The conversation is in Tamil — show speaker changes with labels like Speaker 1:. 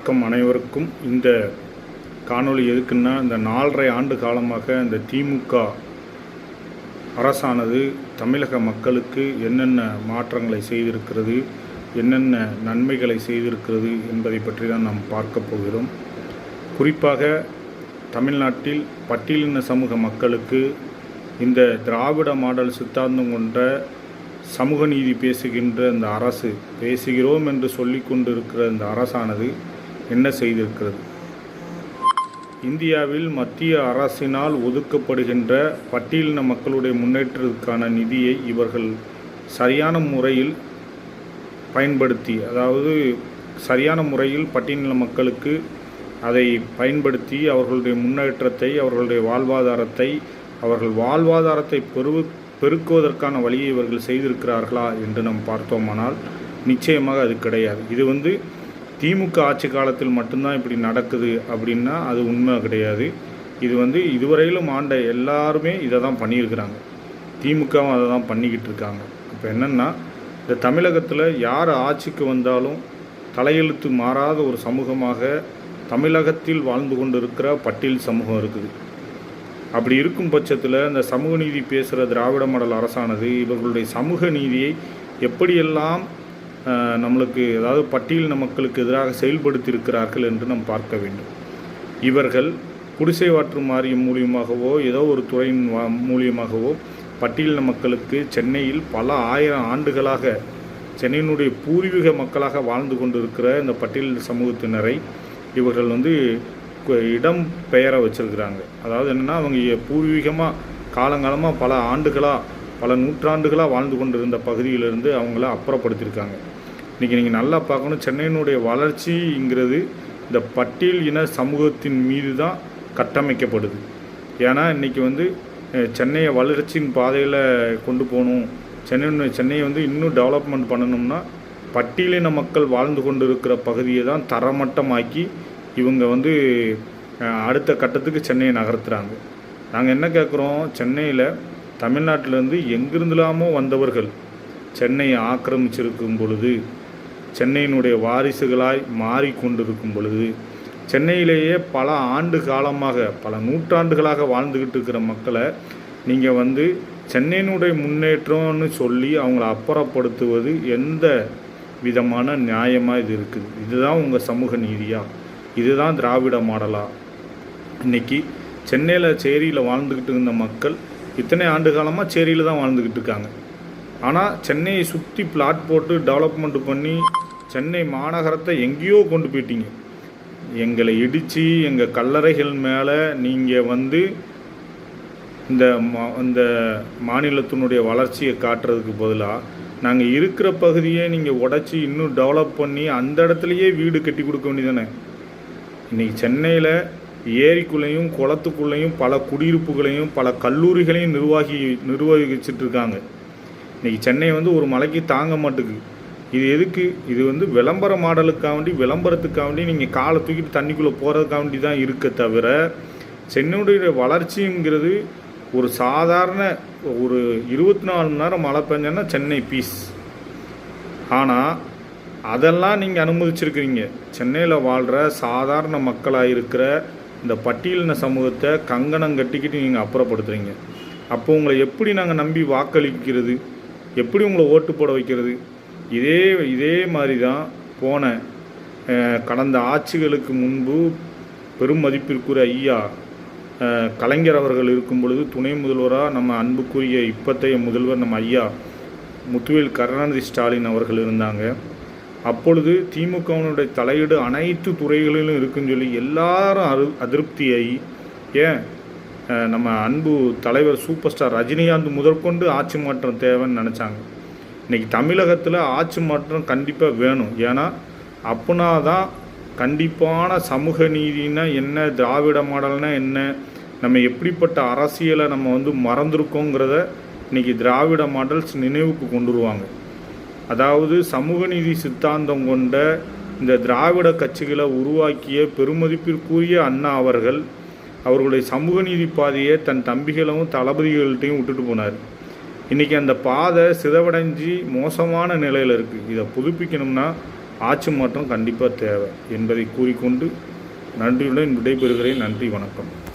Speaker 1: வணக்கம் அனைவருக்கும். இந்த காணொளி எதுக்குன்னா, இந்த 4.5 ஆண்டு காலமாக இந்த திமுக அரசானது தமிழக மக்களுக்கு என்னென்ன மாற்றங்களை செய்திருக்கிறது, என்னென்ன நன்மைகளை செய்திருக்கிறது என்பதை பற்றி தான் நாம் பார்க்க போகிறோம். குறிப்பாக தமிழ்நாட்டில் பட்டியலின சமூக மக்களுக்கு இந்த திராவிட மாடல் சித்தாந்தம் கொண்ட சமூக நீதி பேசுகின்ற இந்த அரசு, பேசுகிறோம் என்று சொல்லி கொண்டிருக்கிற இந்த அரசானது என்ன செய்திருக்கிறது? இந்தியாவில் மத்திய அரசினால் ஒதுக்கப்படுகின்ற பட்டியலின மக்களுடைய முன்னேற்றத்துக்கான நிதியை இவர்கள் சரியான முறையில் பயன்படுத்தி, அதாவது சரியான முறையில் பட்டியலின மக்களுக்கு அதை பயன்படுத்தி அவர்களுடைய முன்னேற்றத்தை, அவர்களுடைய வாழ்வாதாரத்தை பெருக்குவதற்கான வழியை இவர்கள் செய்திருக்கிறார்களா என்று நாம் பார்த்தோமானால் நிச்சயமாக அது கிடையாது. இது திமுக ஆட்சி காலத்தில் மட்டும்தான் இப்படி நடக்குது அப்படின்னா அது உண்மை கிடையாது. இது இதுவரையிலும் ஆண்ட எல்லாருமே இதை தான் பண்ணியிருக்கிறாங்க. திமுகவும் அதை தான் பண்ணிக்கிட்டு இருக்காங்க. இப்போ என்னென்னா, இந்த தமிழகத்தில் யார் ஆட்சிக்கு வந்தாலும் தலையெழுத்து மாறாத ஒரு சமூகமாக தமிழகத்தில் வாழ்ந்து கொண்டு இருக்கிற பட்டியல் சமூகம் இருக்குது. அப்படி இருக்கும் பட்சத்தில் இந்த சமூக நீதி பேசுகிற திராவிட மாடல் அரசானது இவர்களுடைய சமூக நீதியை எப்படியெல்லாம் நம்மளுக்கு, அதாவது பட்டியலின மக்களுக்கு எதிராக செயல்படுத்தியிருக்கிறார்கள் என்று நாம் பார்க்க வேண்டும். இவர்கள் குடிசை மாற்று வாரியம் மூலியமாகவோ ஏதோ ஒரு துறையின் மூலியமாகவோ பட்டியலின மக்களுக்கு சென்னையில் பல ஆயிரம் ஆண்டுகளாக சென்னையினுடைய பூர்வீக மக்களாக வாழ்ந்து கொண்டிருக்கிற இந்த பட்டியல் சமூகத்தினரை இவர்கள் இடம் பெயர வச்சுருக்கிறாங்க. அதாவது என்னென்னா, அவங்க பூர்வீகமாக காலங்காலமாக பல நூற்றாண்டுகளாக வாழ்ந்து கொண்டு இருந்த பகுதியிலிருந்து அவங்கள அப்புறப்படுத்தியிருக்காங்க. இன்றைக்கி நீங்கள் நல்லா பார்க்கணும், சென்னையினுடைய வளர்ச்சிங்கிறது இந்த பட்டியல் இன சமூகத்தின் மீது தான் கட்டமைக்கப்படுது. ஏன்னா இன்றைக்கி சென்னையை வளர்ச்சியின் பாதையில் கொண்டு போகணும், சென்னையை இன்னும் டெவலப்மெண்ட் பண்ணணும்னா பட்டியலின மக்கள் வாழ்ந்து கொண்டு இருக்கிற பகுதியை தான் தரமட்டமாக்கி இவங்க அடுத்த கட்டத்துக்கு சென்னையை நகர்த்துறாங்க. நாங்கள் என்ன கேட்குறோம், சென்னையில் தமிழ்நாட்டிலேருந்து எங்கிருந்துலாமோ வந்தவர்கள் சென்னையை ஆக்கிரமிச்சிருக்கும் பொழுது, சென்னையினுடைய வாரிசுகளாய் மாறிக்கொண்டிருக்கும் பொழுது, சென்னையிலேயே பல ஆண்டு காலமாக பல நூற்றாண்டுகளாக வாழ்ந்துக்கிட்டு இருக்கிற மக்களை நீங்கள் சென்னையினுடைய முன்னேற்றம்னு சொல்லி அவங்கள அப்புறப்படுத்துவது எந்த விதமான நியாயமாக இது இருக்குது? இதுதான் உங்கள் சமூக நீதியா? இதுதான் திராவிட மாடலா? இன்றைக்கி சென்னையில் சேரியில் வாழ்ந்துக்கிட்டு இருந்த மக்கள் இத்தனை ஆண்டு காலமாக சேரியில் தான் வாழ்ந்துக்கிட்டு இருக்காங்க. ஆனால் சென்னையை சுற்றி பிளாட் போட்டு டெவலப்மெண்ட் பண்ணி சென்னை மாநகரத்தை எங்கேயோ கொண்டு போயிட்டீங்க. எங்களை இடித்து எங்கள் கல்லறைகள் மேலே நீங்கள் இந்த மாநிலத்தினுடைய வளர்ச்சியை காட்டுறதுக்கு பதிலாக நாங்கள் இருக்கிற பகுதியை நீங்கள் உடச்சி இன்னும் டெவலப் பண்ணி அந்த இடத்துலையே வீடு கட்டி கொடுக்க வேண்டியதானே? இன்றைக்கி சென்னையில் ஏரிக்குள்ளேயும் குளத்துக்குள்ளேயும் பல குடியிருப்புகளையும் பல கல்லூரிகளையும் நிர்வகிச்சிட்ருக்காங்க. இன்றைக்கி சென்னை ஒரு மலைக்கு தாங்க மாட்டுக்கு. இது எதுக்கு? இது விளம்பர மாடலுக்காக விளம்பரத்துக்காக நீங்கள் காலை தூக்கிட்டு தண்ணிக்குள்ளே போகிறதுக்காக தான் இருக்க தவிர, சென்னையுடைய வளர்ச்சிங்கிறது ஒரு சாதாரண ஒரு 24 மணி நேரம் மழை பெஞ்சன்னா சென்னை பீஸ். ஆனால் அதெல்லாம் நீங்கள் அனுமதிச்சிருக்கிறீங்க. சென்னையில் வாழ்கிற சாதாரண மக்களாக இருக்கிற இந்த பட்டியலின சமூகத்தை கங்கணம் கட்டிக்கிட்டு நீங்கள் அப்புறப்படுத்துகிறீங்க. அப்போ உங்களை எப்படி நாங்கள் நம்பி வாக்களிக்கிறது? எப்படி உங்களை ஓட்டு போட வைக்கிறது? இதே மாதிரி தான் கடந்த ஆட்சிகளுக்கு முன்பு பெரும் மதிப்பிற்குரிய ஐயா கலைஞர் அவர்கள் இருக்கும் பொழுது துணை முதல்வராக நம்ம அன்புக்குரிய இப்பத்தைய முதல்வர் நம்ம ஐயா முத்துவேல் கருணாநிதி ஸ்டாலின் அவர்கள் இருந்தாங்க. அப்பொழுது திமுகவினுடைய தலையீடு அனைத்து துறைகளிலும் இருக்குன்னு சொல்லி எல்லாரும் அதிருப்தியாகி, நம்ம அன்பு தலைவர் சூப்பர் ஸ்டார் ரஜினிகாந்த் முதற்கொண்டு ஆட்சி மாற்றம் தேவைன்னு நினச்சாங்க. இன்றைக்கி தமிழகத்தில் ஆட்சி மாற்றம் கண்டிப்பாக வேணும். ஏன்னா அப்படின்னா தான் கண்டிப்பான சமூக நீதினா என்ன, திராவிட மாடல்னா என்ன, நம்ம எப்படிப்பட்ட அரசியலை நம்ம மறந்துருக்கோங்கிறத இன்றைக்கி திராவிட மாடல்ஸ் நினைவுக்கு கொண்டு வருவாங்க. அதாவது சமூக நீதி சித்தாந்தம் கொண்ட இந்த திராவிட கட்சிகளை உருவாக்கிய பெருமதிப்பிற்குரிய அண்ணா அவர்களுடைய சமூக நீதி பாதையை தன் தம்பிகளும் தளபதிகள்கிட்டையும் விட்டுட்டு போனார். இன்றைக்கி அந்த பாதை சிதவடைஞ்சி மோசமான நிலையில் இருக்குது. இதை புதுப்பிக்கணும்னா ஆட்சி மாற்றம் கண்டிப்பாக தேவை என்பதை கூறிக்கொண்டு நன்றியுடன் விடைபெறுகிறேன். நன்றி, வணக்கம்.